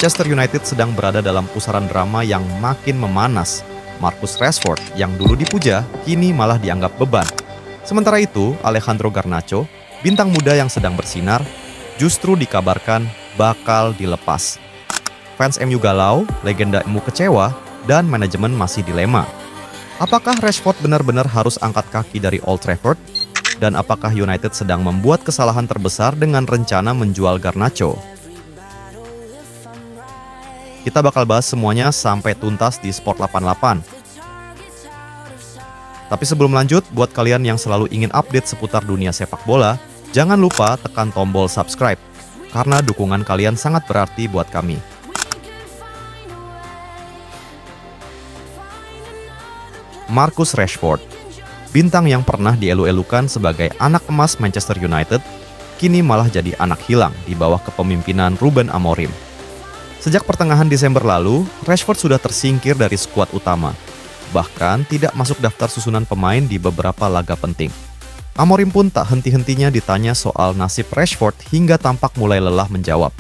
Manchester United sedang berada dalam pusaran drama yang makin memanas. Marcus Rashford yang dulu dipuja, kini malah dianggap beban. Sementara itu, Alejandro Garnacho, bintang muda yang sedang bersinar, justru dikabarkan bakal dilepas. Fans MU galau, legenda MU kecewa, dan manajemen masih dilema. Apakah Rashford benar-benar harus angkat kaki dari Old Trafford? Dan apakah United sedang membuat kesalahan terbesar dengan rencana menjual Garnacho? Kita bakal bahas semuanya sampai tuntas di Sport 88. Tapi sebelum lanjut, buat kalian yang selalu ingin update seputar dunia sepak bola, jangan lupa tekan tombol subscribe, karena dukungan kalian sangat berarti buat kami. Marcus Rashford, bintang yang pernah dielu-elukan sebagai anak emas Manchester United, kini malah jadi anak hilang di bawah kepemimpinan Ruben Amorim. Sejak pertengahan Desember lalu, Rashford sudah tersingkir dari skuad utama, bahkan tidak masuk daftar susunan pemain di beberapa laga penting. Amorim pun tak henti-hentinya ditanya soal nasib Rashford hingga tampak mulai lelah menjawab.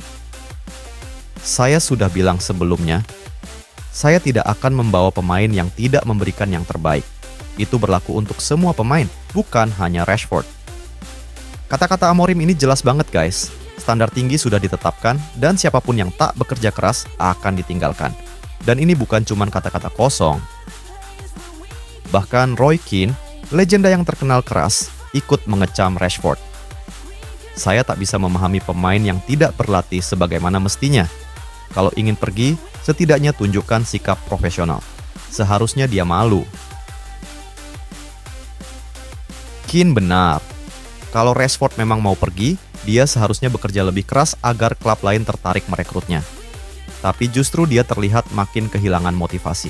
Saya sudah bilang sebelumnya, saya tidak akan membawa pemain yang tidak memberikan yang terbaik. Itu berlaku untuk semua pemain, bukan hanya Rashford. Kata-kata Amorim ini jelas banget guys. Standar tinggi sudah ditetapkan dan siapapun yang tak bekerja keras akan ditinggalkan. Dan ini bukan cuma kata-kata kosong. Bahkan Roy Keane, legenda yang terkenal keras, ikut mengecam Rashford. Saya tak bisa memahami pemain yang tidak berlatih sebagaimana mestinya. Kalau ingin pergi, setidaknya tunjukkan sikap profesional. Seharusnya dia malu. Keane benar. Kalau Rashford memang mau pergi, dia seharusnya bekerja lebih keras agar klub lain tertarik merekrutnya. Tapi justru dia terlihat makin kehilangan motivasi.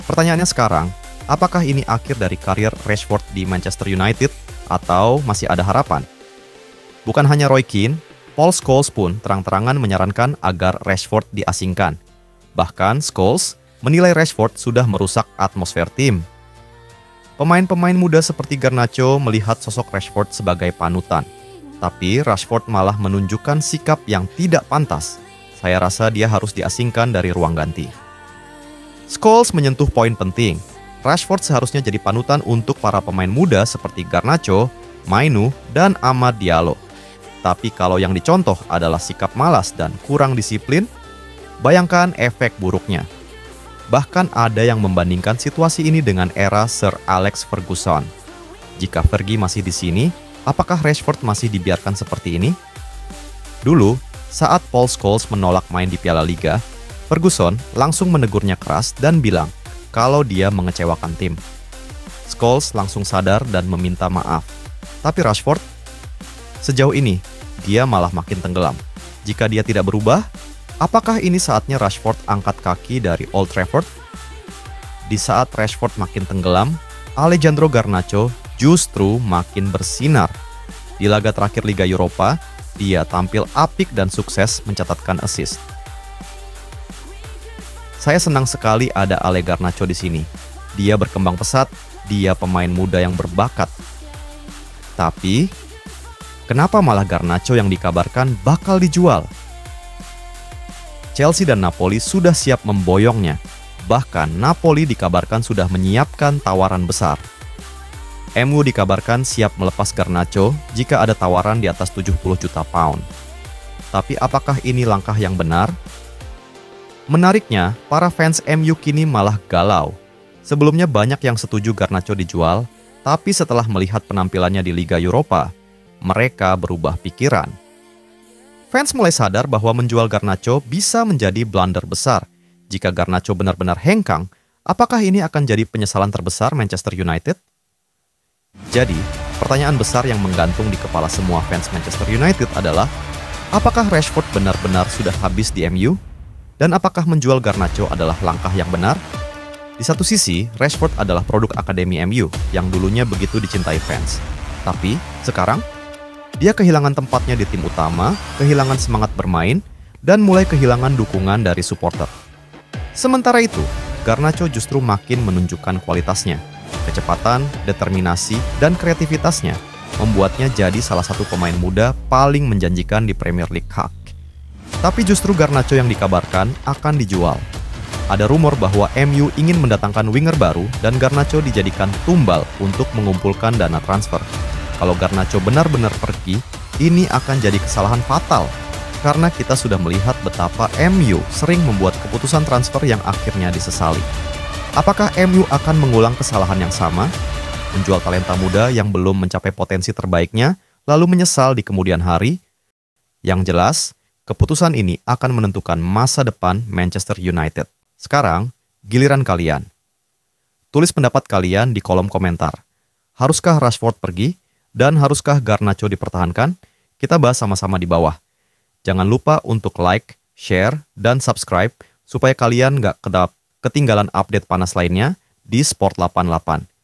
Pertanyaannya sekarang, apakah ini akhir dari karir Rashford di Manchester United atau masih ada harapan? Bukan hanya Roy Keane, Paul Scholes pun terang-terangan menyarankan agar Rashford diasingkan. Bahkan Scholes menilai Rashford sudah merusak atmosfer tim. Pemain-pemain muda seperti Garnacho melihat sosok Rashford sebagai panutan. Tapi Rashford malah menunjukkan sikap yang tidak pantas. Saya rasa dia harus diasingkan dari ruang ganti. Scholes menyentuh poin penting. Rashford seharusnya jadi panutan untuk para pemain muda seperti Garnacho, Mainu, dan Amad Diallo. Tapi kalau yang dicontoh adalah sikap malas dan kurang disiplin, bayangkan efek buruknya. Bahkan ada yang membandingkan situasi ini dengan era Sir Alex Ferguson. Jika Fergie masih di sini, apakah Rashford masih dibiarkan seperti ini? Dulu, saat Paul Scholes menolak main di Piala Liga, Ferguson langsung menegurnya keras dan bilang kalau dia mengecewakan tim. Scholes langsung sadar dan meminta maaf. Tapi Rashford, sejauh ini, dia malah makin tenggelam. Jika dia tidak berubah, apakah ini saatnya Rashford angkat kaki dari Old Trafford? Di saat Rashford makin tenggelam, Alejandro Garnacho justru makin bersinar. Di laga terakhir Liga Eropa, dia tampil apik dan sukses mencatatkan assist. Saya senang sekali ada Ale Garnacho di sini. Dia berkembang pesat, dia pemain muda yang berbakat. Tapi, kenapa malah Garnacho yang dikabarkan bakal dijual? Chelsea dan Napoli sudah siap memboyongnya. Bahkan Napoli dikabarkan sudah menyiapkan tawaran besar. MU dikabarkan siap melepas Garnacho jika ada tawaran di atas 70 juta pound. Tapi apakah ini langkah yang benar? Menariknya, para fans MU kini malah galau. Sebelumnya banyak yang setuju Garnacho dijual, tapi setelah melihat penampilannya di Liga Eropa, mereka berubah pikiran. Fans mulai sadar bahwa menjual Garnacho bisa menjadi blunder besar. Jika Garnacho benar-benar hengkang, apakah ini akan jadi penyesalan terbesar Manchester United? Jadi, pertanyaan besar yang menggantung di kepala semua fans Manchester United adalah, apakah Rashford benar-benar sudah habis di MU? Dan apakah menjual Garnacho adalah langkah yang benar? Di satu sisi, Rashford adalah produk akademi MU yang dulunya begitu dicintai fans. Tapi, sekarang, dia kehilangan tempatnya di tim utama, kehilangan semangat bermain, dan mulai kehilangan dukungan dari supporter. Sementara itu, Garnacho justru makin menunjukkan kualitasnya. Kecepatan, determinasi, dan kreativitasnya membuatnya jadi salah satu pemain muda paling menjanjikan di Premier League Hak. Tapi justru Garnacho yang dikabarkan akan dijual. Ada rumor bahwa MU ingin mendatangkan winger baru dan Garnacho dijadikan tumbal untuk mengumpulkan dana transfer. Kalau Garnacho benar-benar pergi, ini akan jadi kesalahan fatal. Karena kita sudah melihat betapa MU sering membuat keputusan transfer yang akhirnya disesali. Apakah MU akan mengulang kesalahan yang sama? Menjual talenta muda yang belum mencapai potensi terbaiknya, lalu menyesal di kemudian hari? Yang jelas, keputusan ini akan menentukan masa depan Manchester United. Sekarang, giliran kalian. Tulis pendapat kalian di kolom komentar. Haruskah Rashford pergi? Dan haruskah Garnacho dipertahankan? Kita bahas sama-sama di bawah. Jangan lupa untuk like, share, dan subscribe supaya kalian nggak ketinggalan update panas lainnya di Sport 88.